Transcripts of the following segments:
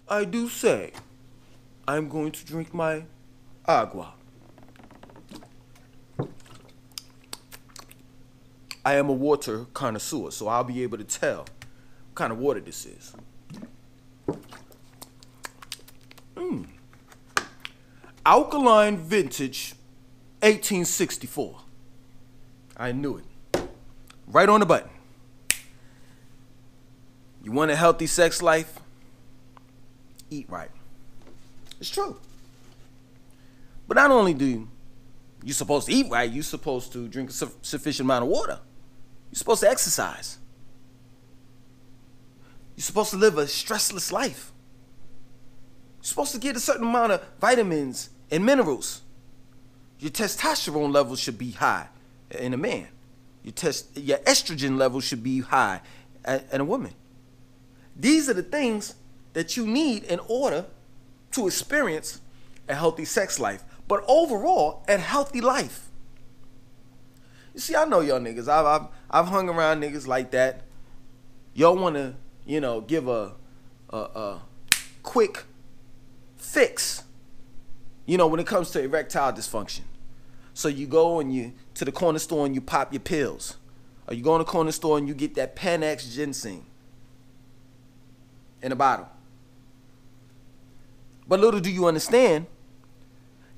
I do say, I'm going to drink my agua. I am a water connoisseur, so I'll be able to tell what kind of water this is. Alkaline vintage 1864. I knew it. Right on the button. You want a healthy sex life? Eat right. It's true. But not only do you're supposed to eat right, you're supposed to drink a sufficient amount of water. You're supposed to exercise. You're supposed to live a stressless life. You're supposed to get a certain amount of vitamins and minerals. Your testosterone levels should be high in a man. Your estrogen levels should be high in a woman. These are the things that you need in order to experience a healthy sex life, but overall, a healthy life. You see, I know y'all niggas. I've hung around niggas like that. Y'all want to, give a quick fix, when it comes to erectile dysfunction. So you go to the corner store and you pop your pills, or you go in the corner store and you get that Panax ginseng in a bottle. But little do you understand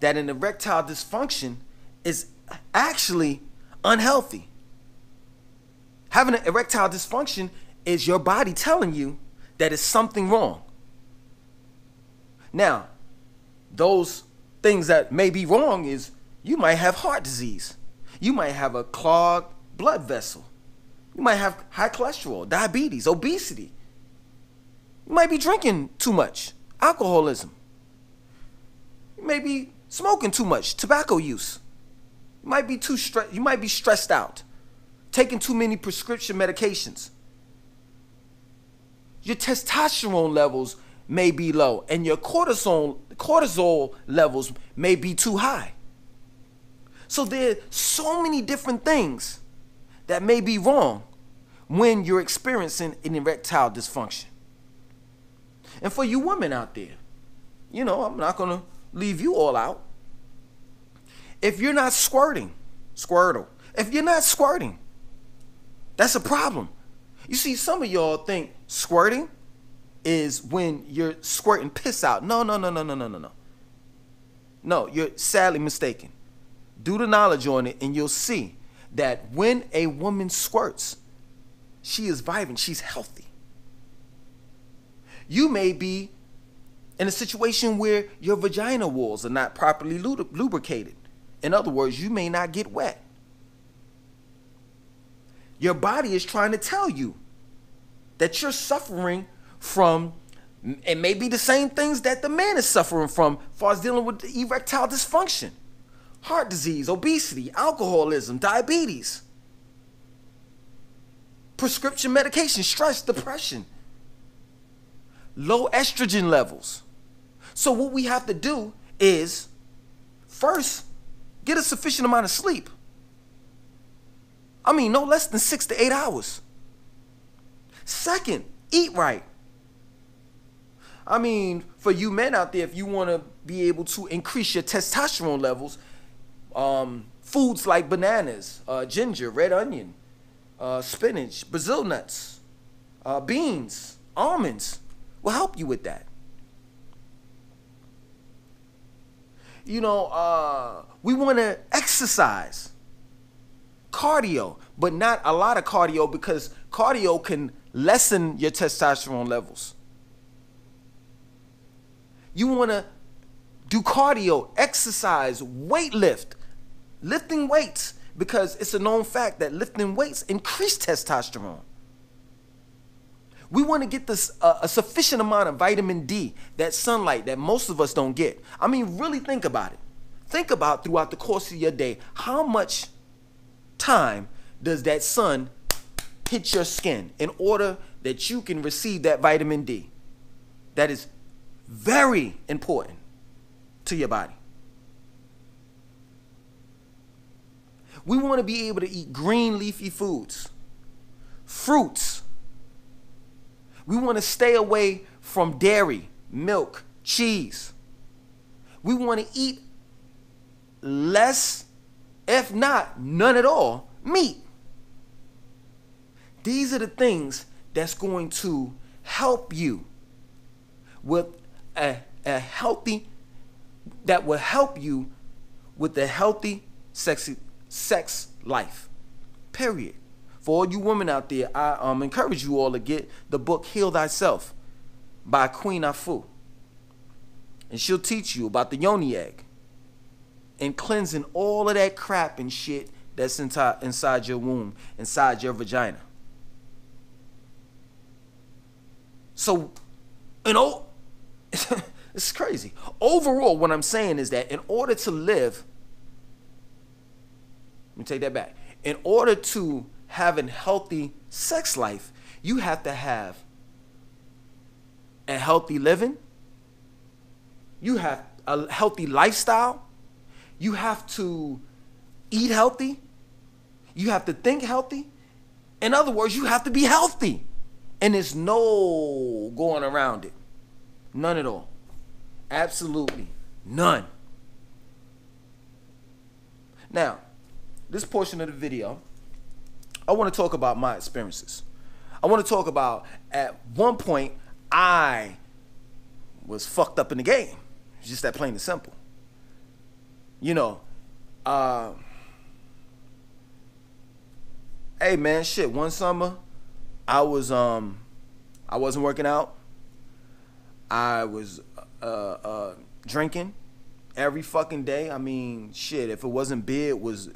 that an erectile dysfunction is actually unhealthy. Having an erectile dysfunction is your body telling you that it's something wrong. Now, those things that may be wrong is you might have heart disease. You might have a clogged blood vessel. You might have high cholesterol, diabetes, obesity. You might be drinking too much, alcoholism. You may be smoking too much, tobacco use. You might be stressed out, taking too many prescription medications. Your testosterone levels may be low, and your cortisol levels may be too high. So there are so many different things that may be wrong when you're experiencing an erectile dysfunction. And for you women out there, I'm not going to leave you all out. If you're not squirting, squirtle. If you're not squirting, that's a problem. You see, some of y'all think squirting is when you're squirting piss out. No. No, you're sadly mistaken. Do the knowledge on it and you'll see that when a woman squirts, she is vibrant, she's healthy. You may be in a situation where your vagina walls are not properly lubricated. In other words, you may not get wet. Your body is trying to tell you that you're suffering from, it may be the same things that the man is suffering from as far as dealing with erectile dysfunction, heart disease, obesity, alcoholism, diabetes, prescription medication, stress, depression, low estrogen levels. So what we have to do is, first, get a sufficient amount of sleep. I mean, no less than 6 to 8 hours. Second, eat right. I mean, for you men out there, if you want to be able to increase your testosterone levels, foods like bananas, ginger, red onion, spinach, Brazil nuts, beans, almonds will help you with that. We want to exercise, cardio, but not a lot of cardio, because cardio can lessen your testosterone levels. You want to do cardio, exercise, lifting weights, because it's a known fact that lifting weights increase testosterone. We want to get this a sufficient amount of vitamin D, that sunlight that most of us don't get. I mean, really think about it. Think about throughout the course of your day, how much time does that sun hit your skin in order that you can receive that vitamin D. That is very important to your body. We want to be able to eat green leafy foods, fruits. We want to stay away from dairy, milk, cheese. We want to eat less, if not none at all, meat. These are the things that's going to help you with a healthy, that will help you with a healthy, sexy sex life, period. For all you women out there, I encourage you all to get the book Heal Thyself by Queen Afu. And she'll teach you about the yoni egg and cleansing all of that crap and shit that's inside your womb, inside your vagina. So, it's crazy. Overall, what I'm saying is that in order to live, let me take that back. In order to have a healthy sex life, you have to have a healthy living. You have a healthy lifestyle. You have to eat healthy. You have to think healthy. In other words, you have to be healthy. And there's no going around it. None at all. Absolutely none. Now, this portion of the video, I want to talk about my experiences. I want to talk about, at one point, I was fucked up in the game. It's just that plain and simple. You know, hey man, shit, one summer, I wasn't working out. I was drinking every fucking day. I mean, shit, if it wasn't beer, it was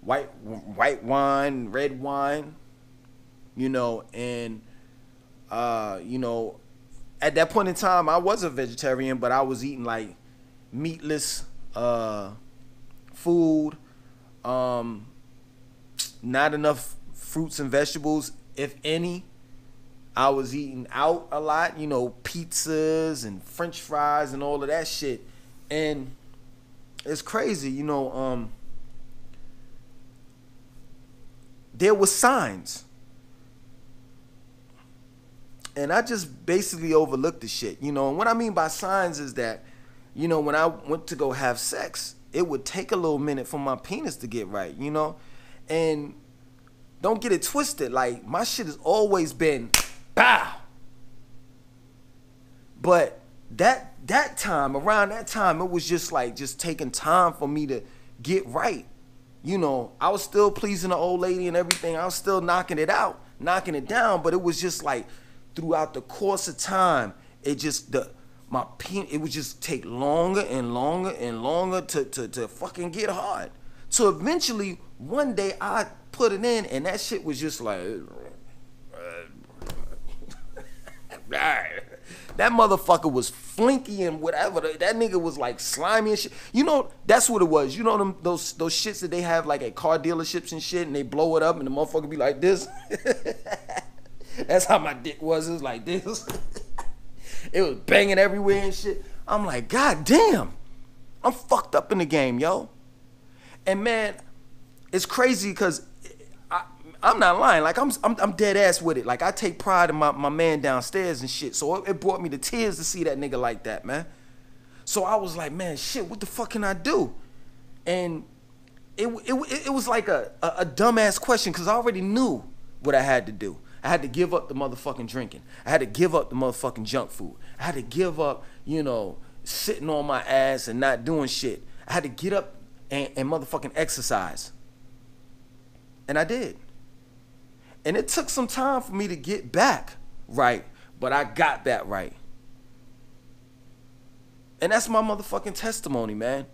white wine, red wine, you know, and you know, at that point in time I was a vegetarian, but I was eating like meatless food, not enough fruits and vegetables, if any. I was eating out a lot, you know, pizzas and french fries and all of that shit. And it's crazy, you know, there were signs. And I just basically overlooked the shit, you know. And what I mean by signs is that, you know, when I went to go have sex, it would take a little minute for my penis to get right, you know. And don't get it twisted, like, my shit has always been bow. But that time, around that time, it was just like just taking time for me to get right. You know, I was still pleasing the old lady and everything. I was still knocking it out, knocking it down, but it was just like throughout the course of time, it just it would just take longer and longer and longer to fucking get hard. So eventually one day I put it in and that shit was just like that motherfucker was flinky and whatever. That nigga was like slimy and shit. You know, that's what it was. You know those shits that they have like at car dealerships and shit, and they blow it up and the motherfucker be like this. That's how my dick was. It was like this. It was banging everywhere and shit. I'm like, God damn, I'm fucked up in the game, yo. And man, it's crazy because I'm not lying. Like I'm dead ass with it. Like I take pride in my man downstairs and shit. So it brought me to tears to see that nigga like that, man. So I was like, man, shit, what the fuck can I do? And it was like a dumbass question because I already knew what I had to do. I had to give up the motherfucking drinking. I had to give up the motherfucking junk food. I had to give up, you know, sitting on my ass and not doing shit. I had to get up and motherfucking exercise. And I did. And it took some time for me to get back right, but I got that right. And that's my motherfucking testimony, man.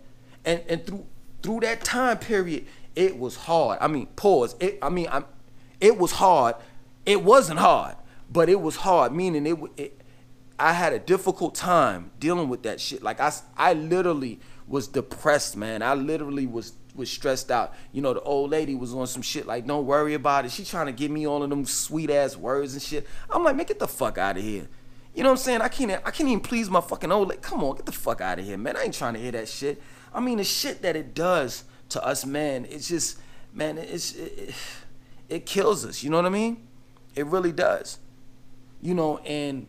And through that time period, it was hard. I mean, pause. It was hard. It wasn't hard, but it was hard, meaning I had a difficult time dealing with that shit. Like I literally was depressed, man. I literally was was stressed out. You know, the old lady was on some shit like, don't worry about it. She trying to give me all of them sweet ass words and shit. I'm like, man, get the fuck out of here. You know what I'm saying? I can't even please my fucking old lady. Come on, get the fuck out of here, man. I ain't trying to hear that shit. I mean, the shit that it does to us, man, it's just, man, it kills us. You know what I mean? It really does. You know, and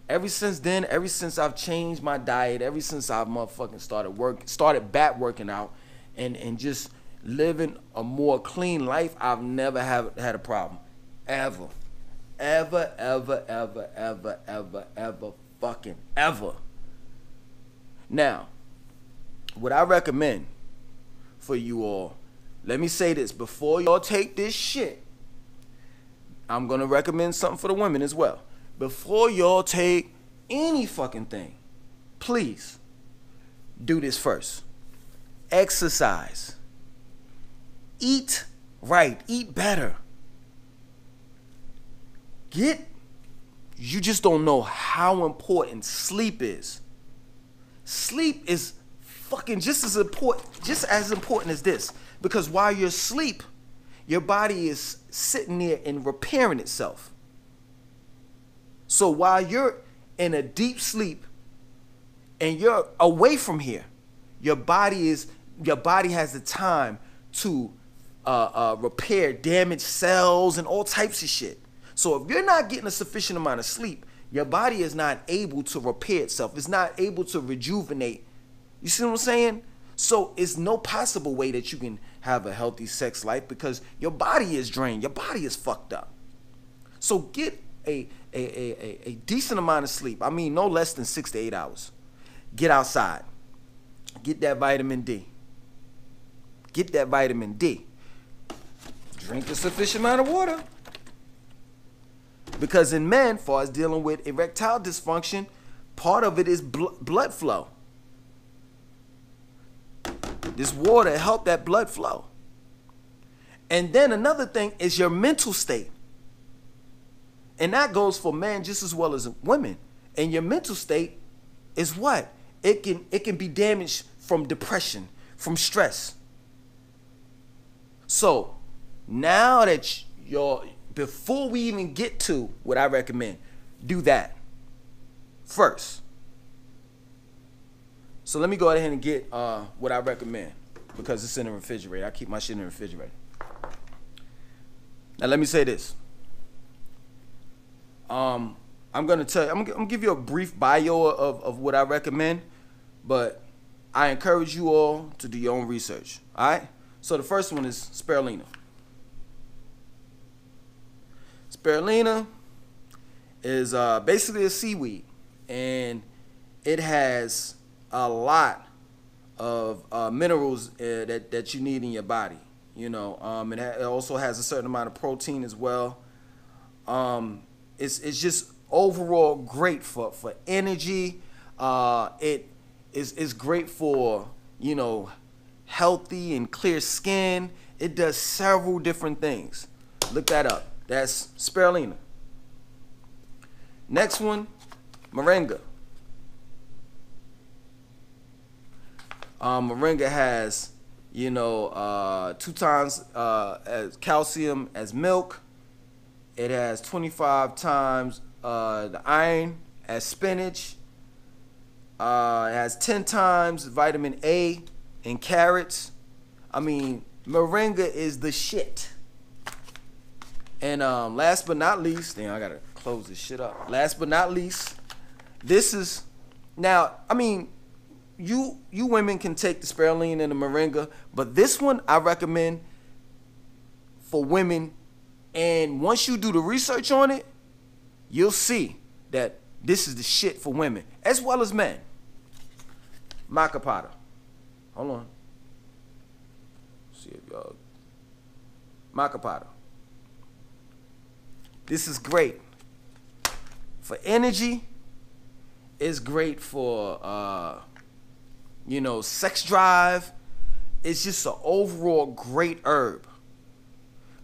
ever since then, ever since I've changed my diet, ever since I've motherfucking started back working out and just living a more clean life, I've never had a problem. Ever. Ever, ever, ever, ever, ever, ever, fucking ever. Now, what I recommend for you all, let me say this, before y'all take this shit, I'm gonna recommend something for the women as well. Before y'all take any fucking thing, please do this first. Exercise. Eat right. Eat better. You just don't know how important sleep is. Sleep is fucking just as important as this. Because while you're asleep, your body is sitting there and repairing itself. So while you're in a deep sleep and you're away from here, your body has the time to repair damaged cells and all types of shit. So if you're not getting a sufficient amount of sleep, your body is not able to repair itself. It's not able to rejuvenate. You see what I'm saying? So it's no possible way that you can have a healthy sex life because your body is drained. Your body is fucked up. So get a decent amount of sleep. I mean, no less than 6 to 8 hours. Get outside. Get that vitamin D. Get that vitamin D. Drink a sufficient amount of water. Because in men, as far as dealing with erectile dysfunction, part of it is blood flow. This water help that blood flow. And then another thing is your mental state. And that goes for men just as well as women. And your mental state is what? It can be damaged from depression, from stress. So now that before we even get to what I recommend, do that first. So let me go ahead and get what I recommend because it's in the refrigerator. I keep my shit in the refrigerator. Now let me say this. I'm gonna give you a brief bio of what I recommend, but I encourage you all to do your own research. All right. So the first one is spirulina. Spirulina is basically a seaweed, and it has a lot of minerals that you need in your body. You know, it also has a certain amount of protein as well. It's just overall great for energy. It is great for, you know, healthy and clear skin. It does several different things. Look that up. That's spirulina. Next one, moringa. Moringa has, you know, 2 times as calcium as milk. It has 25 times the iron as spinach. It has 10 times vitamin A in carrots. I mean, moringa is the shit. And last but not least, damn, I gotta close this shit up. Last but not least, this is, now, I mean, you women can take the spirulina and the moringa, but this one I recommend for women. And once you do the research on it, you'll see that this is the shit for women as well as men. Maca powder. Hold on. See if y'all. Maca powder. This is great for energy. It's great for you know, sex drive. It's just an overall great herb.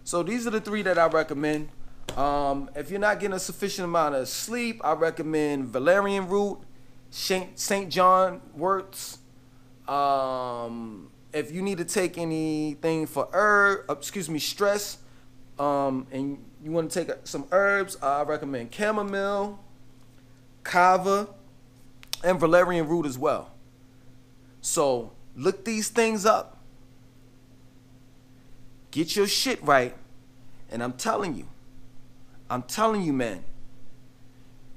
So these are the 3 that I recommend. If you're not getting a sufficient amount of sleep, I recommend valerian root, St. John worts, if you need to take anything for stress, and you want to take some herbs, I recommend chamomile, kava, and valerian root as well. So look these things up. Get your shit right. And I'm telling you, man,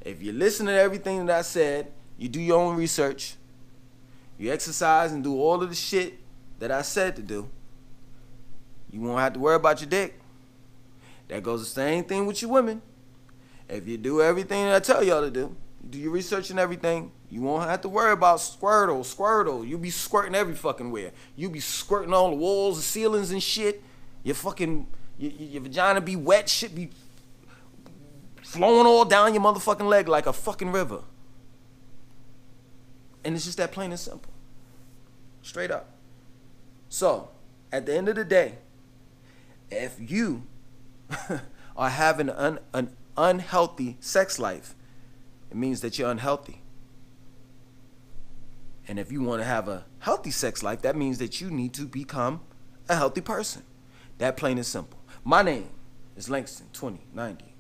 if you listen to everything that I said, you do your own research, you exercise and do all of the shit that I said to do, you won't have to worry about your dick. That goes the same thing with you women. If you do everything that I tell y'all to do, you do your research and everything, you won't have to worry about squirtle. You be squirting every fucking where. You be squirting all the walls, the ceilings and shit. Your vagina be wet, shit be flowing all down your motherfucking leg like a fucking river. And it's just that plain and simple. Straight up. So, at the end of the day, if you are having an unhealthy sex life, it means that you're unhealthy. And if you want to have a healthy sex life, that means that you need to become a healthy person. That plain and simple. My name is Langston 2090.